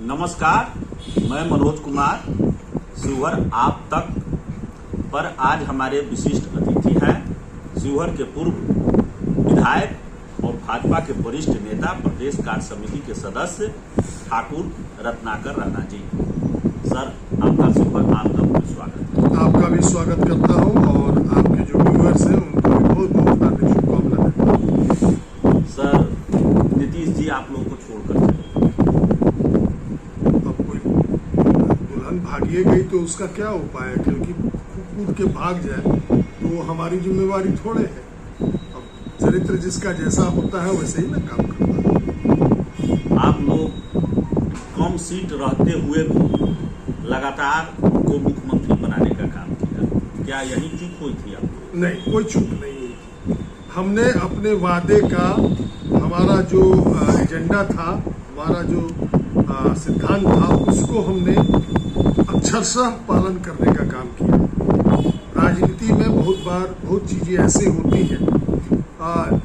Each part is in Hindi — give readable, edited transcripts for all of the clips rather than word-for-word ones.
नमस्कार, मैं मनोज कुमार शिवहर आप तक पर आज हमारे विशिष्ट अतिथि हैं शिवहर के पूर्व विधायक और भाजपा के वरिष्ठ नेता प्रदेश कार्य समिति के सदस्य ठाकुर रत्नाकर राणा जी। सर, आपका शिवहर आप तक में स्वागत है। आपका भी स्वागत करता हूं और आपके जो व्यूअर्स हैं उनको भी बहुत बहुत हार्दिक शुभकामनाएं देता हूं। सर, नीतीश जी आप लोगों को छोड़कर भागिए गई तो उसका क्या उपाय है, क्योंकि कूद के भाग जाए तो हमारी जिम्मेवारी थोड़े है। अब चरित्र जिसका जैसा होता है वैसे ही ना काम करता है। आप लोग कम सीट रहते हुए भी लगातार उनको मुख्यमंत्री बनाने का काम किया, क्या यही चूक हुई थी आप? नहीं, कोई चूक नहीं हुई थी। हमने अपने वादे का, हमारा जो एजेंडा था, हमारा जो सिद्धांत था, उसको हमने अक्षरशः पालन करने का काम किया। राजनीति में बहुत बार बहुत चीजें ऐसी होती हैं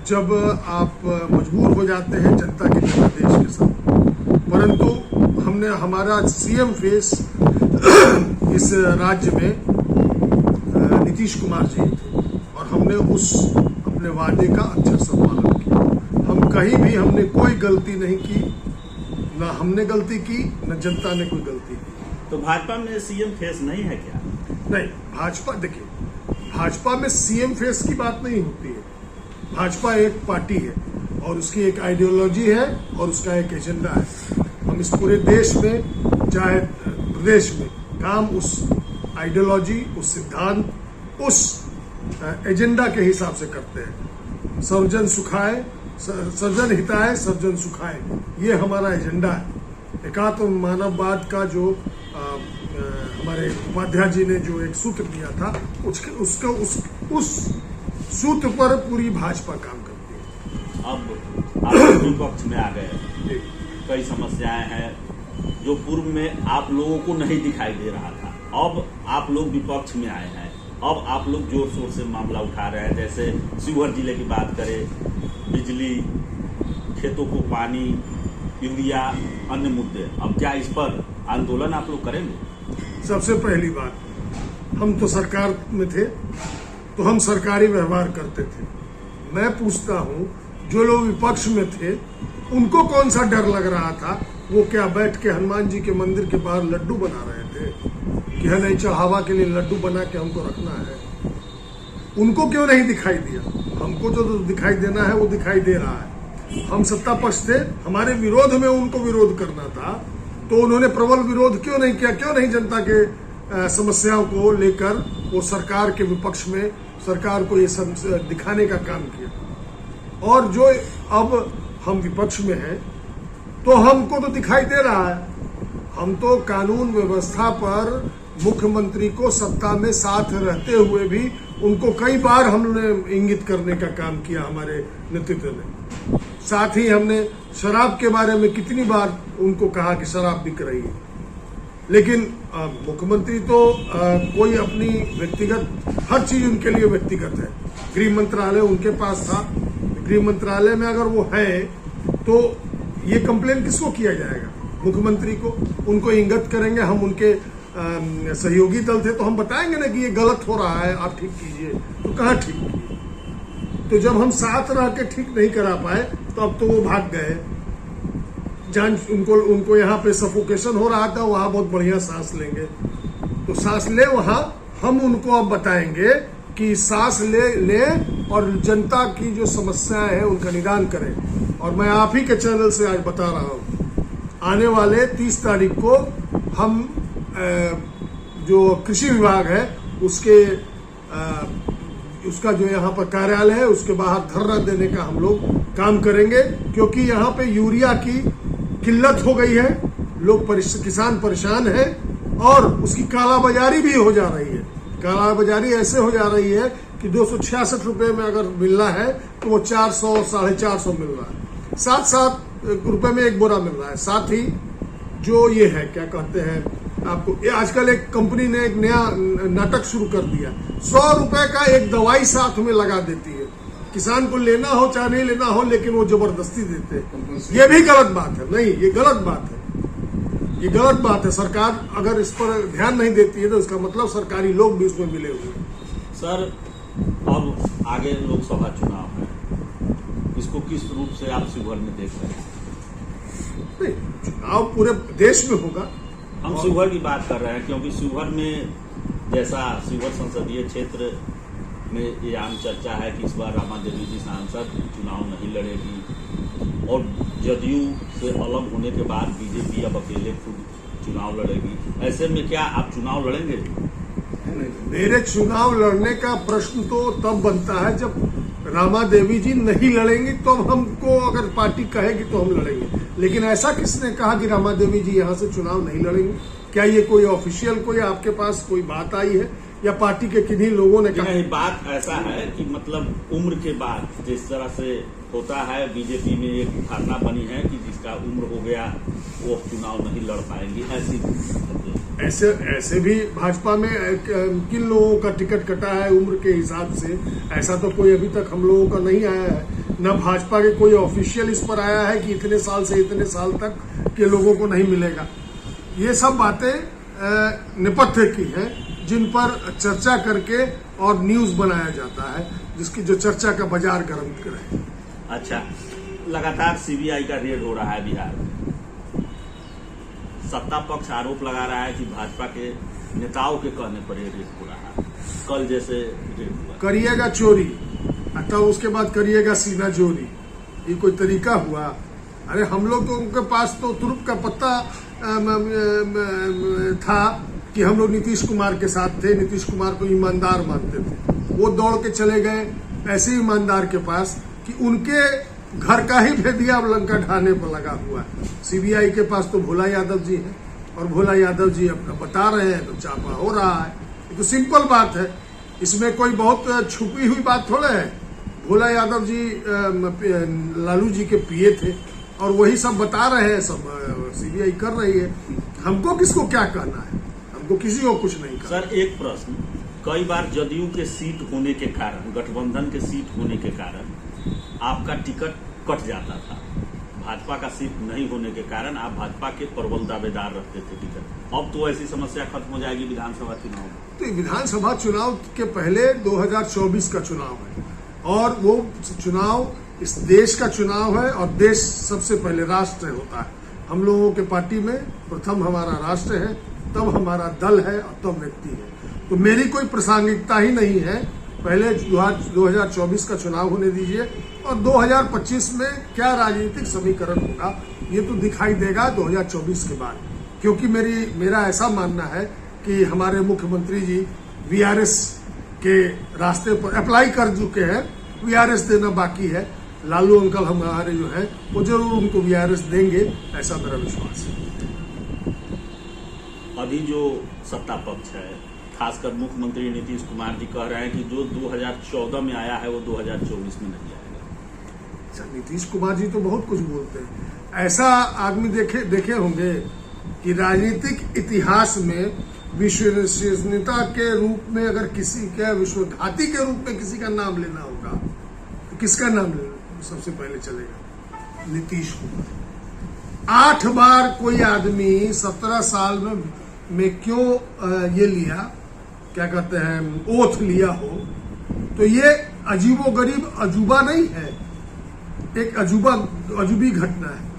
जब आप मजबूर हो जाते हैं जनता के जनादेश के साथ, परंतु हमने हमारा सीएम फेस इस राज्य में नीतीश कुमार जी थे और हमने उस अपने वादे का अक्षरशः पालन किया। हम कहीं भी हमने कोई गलती नहीं की, ना हमने गलती की न जनता ने कोई गलती की। तो भाजपा में सीएम फेस नहीं है क्या? नहीं, भाजपा देखिए, भाजपा में सीएम फेस की बात नहीं होती है। भाजपा एक पार्टी है और उसकी एक आइडियोलॉजी है और उसका एक एजेंडा है। हम इस पूरे देश में चाहे प्रदेश में काम उस आइडियोलॉजी, उस सिद्धांत, उस एजेंडा के हिसाब से करते हैं। सर्वजन सुखाए, सर्वजन हिताय, सर्वजन सुखाए, ये हमारा एजेंडा है। एकात्म मानववाद का जो हमारे उपाध्याय जी ने जो एक सूत्र दिया था, उस सूत्र पर पूरी भाजपा काम करती है। अब आप विपक्ष में आ गए, कई समस्याएं हैं जो पूर्व में आप लोगों को नहीं दिखाई दे रहा था, अब आप लोग विपक्ष में आए हैं। अब आप लोग जोर शोर से मामला उठा रहे हैं। जैसे शिवहर जिले की बात करें, बिजली, खेतों को पानी, यूरिया, अन्य मुद्दे। अब क्या इस पर आंदोलन आप लोग करेंगे? सबसे पहली बात, हम तो सरकार में थे तो हम सरकारी व्यवहार करते थे। मैं पूछता हूं, जो लोग विपक्ष में थे उनको कौन सा डर लग रहा था? वो क्या बैठ के हनुमान जी के मंदिर के बाहर लड्डू बना रहे थे कि है नहीं चढ़ावा के लिए लड्डू बना के हमको रखना है? उनको क्यों नहीं दिखाई दिया? हमको जो दिखाई देना है वो दिखाई दे रहा है। हम सत्ता पक्ष थे, हमारे विरोध में उनको विरोध करना था तो उन्होंने प्रबल विरोध क्यों नहीं किया? क्यों नहीं जनता के समस्याओं को लेकर वो सरकार के विपक्ष में सरकार को ये दिखाने का काम किया? और जो अब हम विपक्ष में हैं तो हमको तो दिखाई दे रहा है। हम तो कानून व्यवस्था पर मुख्यमंत्री को सत्ता में साथ रहते हुए भी उनको कई बार हमने इंगित करने का काम किया हमारे नेतृत्व ने। साथ ही हमने शराब के बारे में कितनी बार उनको कहा कि शराब बिक रही है, लेकिन मुख्यमंत्री तो कोई अपनी व्यक्तिगत, हर चीज उनके लिए व्यक्तिगत है। गृह मंत्रालय उनके पास था, गृह मंत्रालय में अगर वो है तो ये कंप्लेन किसको किया जाएगा? मुख्यमंत्री को। उनको इंगित करेंगे, हम उनके सहयोगी दल थे तो हम बताएंगे ना कि ये गलत हो रहा है, आप ठीक कीजिए। तो कहाँ ठीक किए? तो जब हम साथ रह के ठीक नहीं करा पाए तो अब तो वो भाग गए। जान उनको यहाँ पे सफोकेशन हो रहा था, वहां बहुत बढ़िया सांस लेंगे तो सांस ले, वहां हम उनको अब बताएंगे कि सांस ले और जनता की जो समस्याएं हैं उनका निदान करें। और मैं आप ही के चैनल से आज बता रहा हूं, आने वाले 30 तारीख को हम जो कृषि विभाग है उसका जो यहाँ पर कार्यालय है उसके बाहर धरना देने का हम लोग काम करेंगे, क्योंकि यहाँ पे यूरिया की किल्लत हो गई है, लोग किसान परेशान हैं और उसकी कालाबाजारी भी हो जा रही है। कालाबाजारी ऐसे हो जा रही है कि 266 रुपए में अगर मिलना है तो वो 400, 450 मिल रहा है। 7 रुपए में एक बोरा मिल रहा है। साथ ही जो ये है, क्या कहते हैं आपको, आजकल एक कंपनी ने एक नया नाटक शुरू कर दिया, 100 रुपए का एक दवाई साथ में लगा देती है। किसान को लेना हो चाहे नहीं लेना हो, लेकिन वो जबरदस्ती देते हैं। ये भी गलत बात है। नहीं, ये गलत बात है। ये गलत बात है। सरकार अगर इस पर ध्यान नहीं देती है तो इसका मतलब सरकारी लोग भी उसमें मिले हुए हैं। सर, अब आगे लोकसभा चुनाव है, इसको किस रूप से आप शिवहर में देख रहे हैं? नहीं, चुनाव पूरे देश में होगा। हम शिवहर की बात कर रहे हैं क्योंकि शिवहर में जैसा शिवहर संसदीय क्षेत्र में ये आम चर्चा है कि इस बार रमा देवी जी सांसद चुनाव नहीं लड़ेगी और जदयू से अलग होने के बाद बीजेपी अब अकेले खुद चुनाव लड़ेगी। ऐसे में क्या आप चुनाव लड़ेंगे? मेरे चुनाव लड़ने का प्रश्न तो तब बनता है जब रमा देवी जी नहीं लड़ेंगी, तो हमको अगर पार्टी कहेगी तो हम लड़ेंगे। लेकिन ऐसा किसने कहा कि रमा देवी जी यहाँ से चुनाव नहीं लड़ेंगे? क्या ये कोई ऑफिशियल कोई आपके पास कोई बात आई है या पार्टी के किन्हीं लोगों ने कहा? नहीं, बात ऐसा है कि मतलब उम्र के बाद जिस तरह से होता है, बीजेपी में एक धारणा बनी है कि जिसका उम्र हो गया वो चुनाव नहीं लड़ पाएंगे। ऐसे भी भाजपा में किन लोगों का टिकट कटा है उम्र के हिसाब से? ऐसा तो कोई अभी तक हम लोगों का नहीं आया है। न भाजपा के कोई ऑफिशियल इस पर आया है कि इतने साल से इतने साल तक के लोगों को नहीं मिलेगा। ये सब बातें नेपथ्य की हैं जिन पर चर्चा करके और न्यूज बनाया जाता है, जिसकी जो चर्चा का बाजार गर्म करे। अच्छा, लगातार सीबीआई का रेड हो रहा है बिहार में। सत्ता पक्ष आरोप लगा रहा है कि भाजपा के नेताओं के कहने पर ये रेड हो रहा है। कल जैसे रेड हुआ, करिएगा चोरी तब उसके बाद करिएगा सीना चोरी, ये कोई तरीका हुआ? अरे हम लोग तो उनके पास तो तुरुप का पत्ता था कि हम लोग नीतीश कुमार के साथ थे, नीतीश कुमार को ईमानदार मानते थे। वो दौड़ के चले गए ऐसे ईमानदार के पास कि उनके घर का ही भेदिया अब लंका ढाने पर लगा हुआ है। सीबीआई के पास तो भोला यादव जी हैं और भोला यादव जी अपना बता रहे हैं तो चापा हो रहा है। ये तो सिंपल बात है, इसमें कोई बहुत छुपी हुई बात थोड़ा है। भोला यादव जी लालू जी के पीए थे और वही सब बता रहे हैं, सब सीबीआई कर रही है। हमको किसको क्या कहना है? हमको किसी को कुछ नहीं कहना। सर, एक प्रश्न, कई बार जदयू के सीट होने के कारण, गठबंधन के सीट होने के कारण आपका टिकट कट जाता था। भाजपा का सीट नहीं होने के कारण आप भाजपा के प्रबल दावेदार रखते थे टिकट। अब तो ऐसी समस्या खत्म हो जाएगी विधानसभा चुनाव में। तो विधानसभा चुनाव के पहले 2024 का चुनाव है और वो चुनाव इस देश का चुनाव है और देश सबसे पहले राष्ट्र होता है। हम लोगों के पार्टी में प्रथम हमारा राष्ट्र है, तब हमारा दल है और तब व्यक्ति है। तो मेरी कोई प्रासंगिकता ही नहीं है। पहले 2024 का चुनाव होने दीजिए और 2025 में क्या राजनीतिक समीकरण होगा ये तो दिखाई देगा 2024 के बाद। क्योंकि मेरा ऐसा मानना है कि हमारे मुख्यमंत्री जी वीआरएस के रास्ते पर अप्लाई कर चुके हैं, वीआरएस देना बाकी है। लालू अंकल हमारे जो हैं वो जरूर उनको वीआरएस देंगे, ऐसा मेरा विश्वास है। अभी जो सत्ता पक्ष है, खासकर मुख्यमंत्री नीतीश कुमार जी कह रहे हैं कि जो 2014 में आया है वो 2024 में नहीं आएगा। अच्छा, नीतीश कुमार जी तो बहुत कुछ बोलते हैं। ऐसा आदमी देखे होंगे कि राजनीतिक इतिहास में विश्वसनीयता के रूप में अगर किसी का विश्वघाती के रूप में किसी का नाम लेना होगा तो किसका नाम सबसे पहले चलेगा? नीतीश कुमार। 8 बार कोई आदमी 17 साल में क्यों ये लिया, क्या कहते हैं, ओथ लिया हो, तो ये अजीबोगरीब अजूबा नहीं है, एक अजूबी घटना है।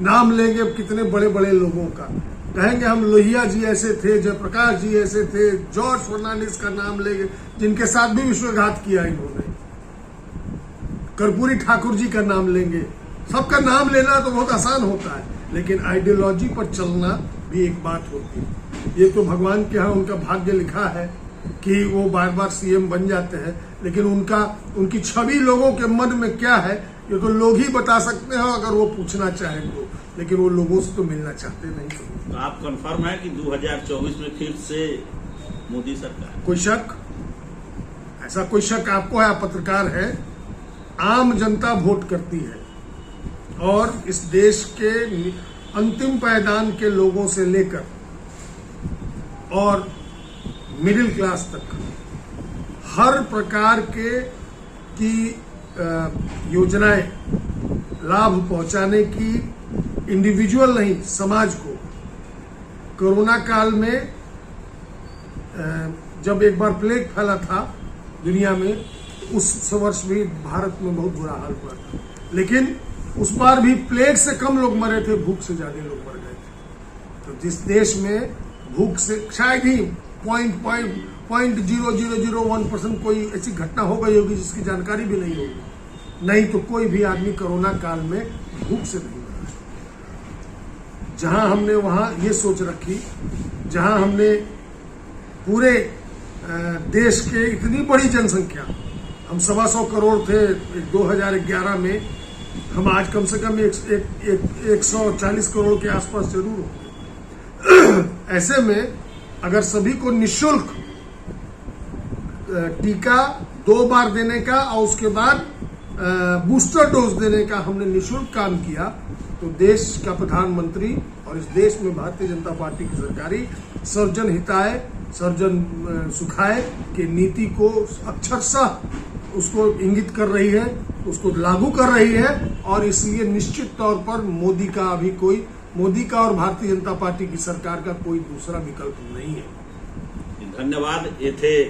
नाम लेंगे कितने बड़े बड़े लोगों का, कहेंगे हम लोहिया जी ऐसे थे, जयप्रकाश जी ऐसे थे, जॉर्ज फर्नांडिस का नाम लेंगे जिनके साथ भी विश्वासघात किया इन्होंने, कर्पूरी ठाकुर जी का नाम लेंगे। सबका नाम लेना तो बहुत आसान होता है, लेकिन आइडियोलॉजी पर चलना भी एक बात होती है। ये तो भगवान के यहाँ उनका भाग्य लिखा है कि वो बार बार सीएम बन जाते हैं, लेकिन उनकी छवि लोगों के मन में क्या है ये तो लोग ही बता सकते हैं अगर वो पूछना चाहें तो। लेकिन वो लोगों से तो मिलना चाहते नहीं। तो आप कंफर्म है कि 2024 में फिर से मोदी सरकार? कोई शक? ऐसा कोई शक आपको है? आप पत्रकार है। आम जनता वोट करती है और इस देश के अंतिम पायदान के लोगों से लेकर और मिडिल क्लास तक हर प्रकार की योजनाएं लाभ पहुंचाने की, इंडिविजुअल नहीं समाज को, कोरोना काल में जब एक बार प्लेग फैला था दुनिया में, उस वर्ष भी भारत में बहुत बुरा हाल हुआ था, लेकिन उस बार भी प्लेग से कम लोग मरे थे, भूख से ज्यादा लोग मर गए थे। तो जिस देश में भूख से शायद ही 0.0001% कोई ऐसी घटना हो गई होगी जिसकी जानकारी भी नहीं होगी, नहीं तो कोई भी आदमी कोरोना काल में भूख से नहीं मरा। जहां हमने वहां ये सोच रखी, जहां हमने पूरे देश के इतनी बड़ी जनसंख्या, हम 125 करोड़ थे 2011 में, हम आज कम से कम 140 करोड़ के आसपास जरूर होंगे। ऐसे में अगर सभी को निःशुल्क टीका 2 बार देने का और उसके बाद बूस्टर डोज देने का हमने निःशुल्क काम किया, तो देश का प्रधानमंत्री और इस देश में भारतीय जनता पार्टी की सरकारी सर्वजन हिताय सर्वजन सुखाय के नीति को अक्षरशः उसको इंगित कर रही है, उसको लागू कर रही है, और इसलिए निश्चित तौर पर मोदी का और भारतीय जनता पार्टी की सरकार का कोई दूसरा विकल्प नहीं है। धन्यवाद। ये थे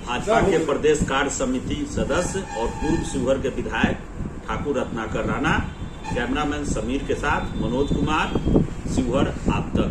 भाजपा के प्रदेश कार्य समिति सदस्य और पूर्व शिवहर के विधायक ठाकुर रत्नाकर राणा। कैमरामैन समीर के साथ मनोज कुमार, शिवहर आप तक।